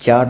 4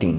3،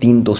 3-2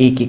1-1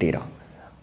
13،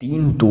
3-2